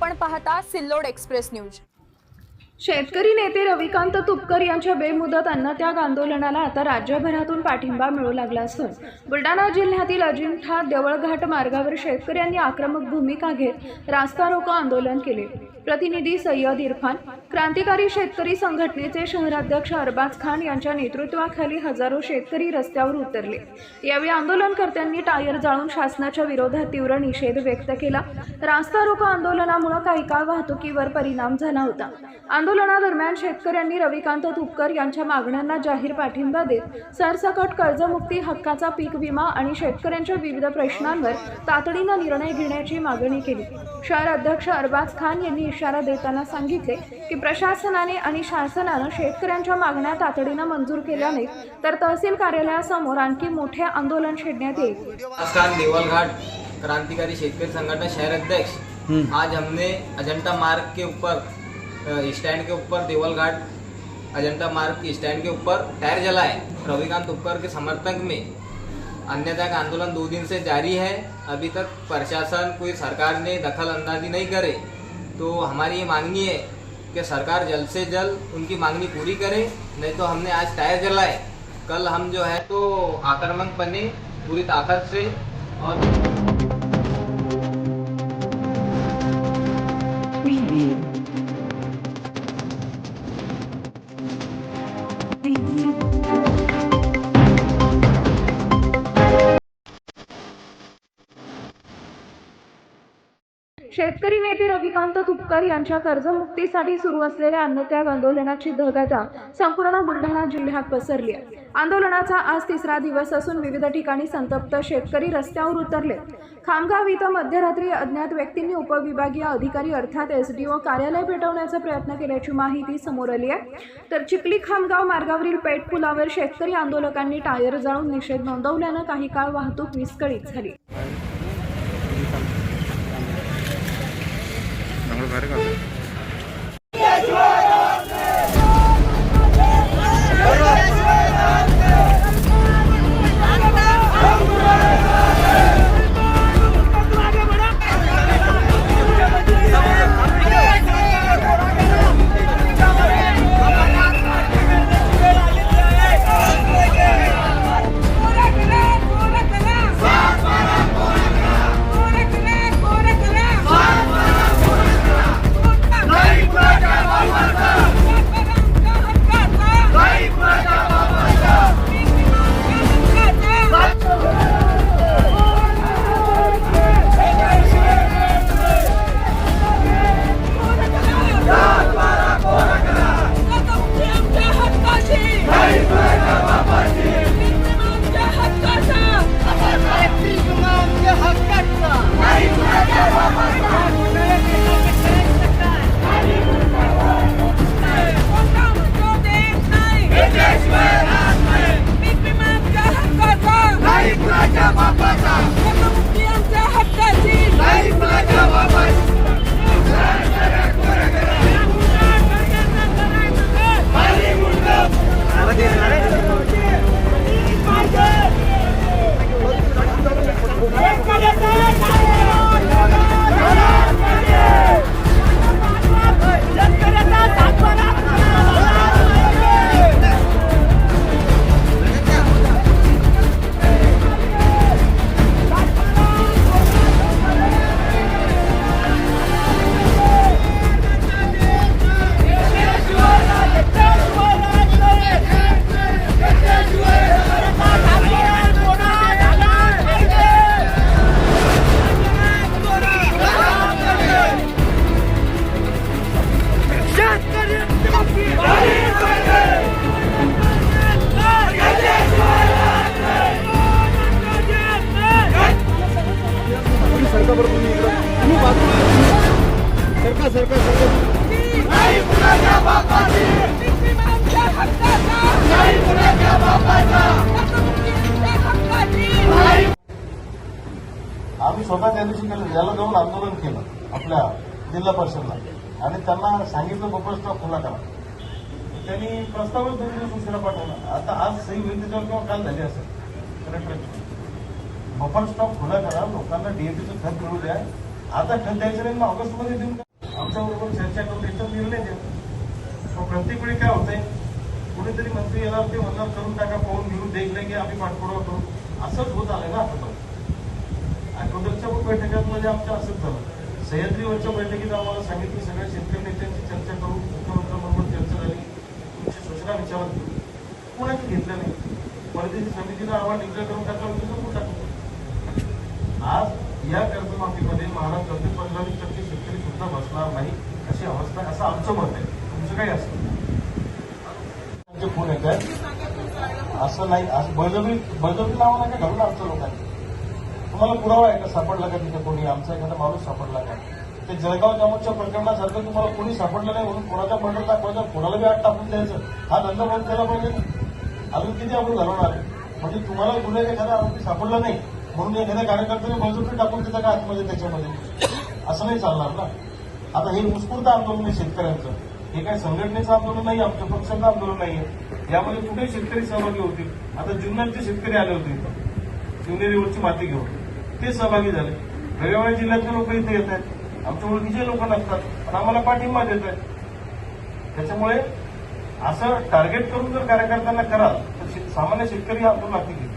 आपण पाहता Sillod express news. शेतकरी नेते रविकांत तुपकर यांच्या बेमुदत अन्नत्याग आंदोलनाला आता राज्यभरातून पाठिंबा मिळू लागला असून बुलढाणा जिल्ह्यातील अजिंठा देवळघाट मार्गावर शेतकऱ्यांनी आक्रमक भूमिका घेत रास्ता रोको आंदोलन केले। प्रतिनिधी सय्यद इरफान, क्रांतिकारी शेतकरी संघटनेचे शहराध्यक्ष अरबाज खान यांच्या नेतृत्वाखाली हजारो शेतकरी रस्त्यावर उतरले। यावेळी आंदोलनकर्त्यांनी टायर जाळून शासनाच्या विरोधात तीव्र निषेध व्यक्त केला। रास्ता रोको आंदोलनामुळे काही काळ वाहतुकीवर परिणाम झाला होता। आंदोलनादरम्यान शेतकऱ्यांनी रविकांत तुपकर यांच्या मागण्यांना जाहीर पाठिंबा देत सरसकट कर्जमुक्ती, हक्काचा पीक विमा आणि शेतकऱ्यांच्या विविध प्रश्नांवर तातडीने निर्णय घेण्याची मागणी केली। शहर अध्यक्ष अरबाज खान यांनी इशारा देताना सांगितले की प्रशासनाने आणि शासनाने शेतकऱ्यांच्या मागण्या तातडीने मंजूर केल्या नाही तर तहसील कार्यालयासमोर आणखी मोठे आंदोलन छेडण्यात येईल। नमस्कार, देवलघाट क्रांतिकारी शेतकरी संगठन शहर अध्यक्ष, आज हमने अजंता मार्ग के ऊपर स्टैंड के ऊपर देवलघाट अजंता मार्ग के स्टैंड के ऊपर टायर जलाए। रविकांत तुपकर के समर्थक में अन्यथा का आंदोलन 2 दिन से जारी है। अभी तक प्रशासन कोई सरकार ने दखल अंदाजी नहीं करे, तो हमारी ये मांगनी है कि सरकार जल्द से जल्द उनकी मांगनी पूरी करे, नहीं तो हमने आज टायर जलाए। कल हम जो है तो आक्रामक बने पूरी ताकत से और शेतकरी नेते रविकांत तुपकर यांच्या कर्जमुक्तीसाठी सुरू असलेल्या अन्नत्याग आंदोलनाची धग आता संपूर्ण बुलढाणा जिल्ह्यात पसरली आहे। आंदोलनाचा आज 3रा दिवस असून विविध ठिकाणी संतप्त शेतकरी रस्त्यावर उतरले। खामगाव इथं मध्यरात्री अज्ञात व्यक्तींनी उपविभागीय अधिकारी अर्थात एसडीओ कार्यालय पेटवण्याचा प्रयत्न केल्याची माहिती समोर आली आहे। तर चिखली खामगाव मार्गावरील पेठ पुलावर शेतकरी आंदोलकांनी टायर जाळून निषेध नोंदवल्याने काही काळ वाहतूक विस्कळीत झाली। आम्ही स्वतः त्या दिवशी याला जाऊन आंदोलन केलं आपल्या जिल्हा परिषदला आणि त्यांना सांगितलं बफर स्टॉप खुला करा। त्यांनी प्रस्तावच 2 दिवस उशिरा पाठवला। आता आज सही होईल त्याच्यावर किंवा काल झाली असेल कलेक्टरची बफर स्टॉप खुला करा, लोकांना डीएपीचं खत मिळू द्या। आता खत द्यायचं नाही, मग ऑगस्टमध्ये देऊन आमच्याबरोबर चर्चा करून याचा निर्णय द्या. पण प्रत्येक वेळी काय होतंय, कुणीतरी मंत्री येणार ते म्हणणार करून टाका, पाहून घेऊन देखले की आम्ही पाठपुरावा करू. असंच होत आलंय ना आता. अगोदरच्या पण बैठकांमध्ये आमच्या असंच झालं. सह्याद्रीवरच्या बैठकीत आम्हाला सांगितलं सगळ्या शेतकरी नेत्यांची चर्चा करू, मुख्यमंत्र्यांबरोबर चर्चा झाली, तुमची सूचना विचारत होती. कोणाची घेतलं नाही. परदेशी समितीनं अहवाल डिक्लेअर करून टाकला, संपून टाकलं. आज या कर्जमाफीमध्ये महाराष्ट्रातील 15-20% शेतकरी सुद्धा बसणार नाही अशी अवस्था, असं आमचं मत आहे. तुमचं काही असतं फोन येत आहे असं नाही, असं बळजबरी लावा नका घालून आमच्या लोकांनी. तुम्हाला पुरावा आहे का सापडला का तिथे कोणी, आमचा एखादा माणूस सापडला का? ते जळगाव जामोदच्या प्रकरणासारखं तुम्हाला कोणी सापडलं नाही म्हणून कोणाचा मर्डर दाखवायचा, कोणाला बी आत टाकून द्यायचं, हा धंदा बंद केला पाहिजे. अजून किती आपण घालवणार आहे? म्हणजे तुम्हाला गुन्हे एखादा आरोपी सापडला नाही म्हणून एखाद्या कार्यकर्त्याने बळजबरी टाकून तिथं का आतमध्ये त्याच्यामध्ये, असं नाही चालणार ना. आता हे उत्स्फूर्त आंदोलन आहे शेतकऱ्यांचं, हे काही संघटनेचं आंदोलन नाही, आमच्या पक्षाचं आंदोलन नाहीये. यामध्ये कुठेही शेतकरी सहभागी होतील. आता जुन्नरचे शेतकरी आले होते इथं शिवनेरीवरची माती घेऊन, ते सहभागी झाले. वेगवेगळ्या जिल्ह्यातले लोक इथे येत आहेत, आमच्या ओळखीचे लोक नसतात पण आम्हाला पाठिंबा देत आहेत. त्याच्यामुळे असं टार्गेट करून जर कार्यकर्त्यांना कराल तर सामान्य शेतकरी आंदोलन लागतील.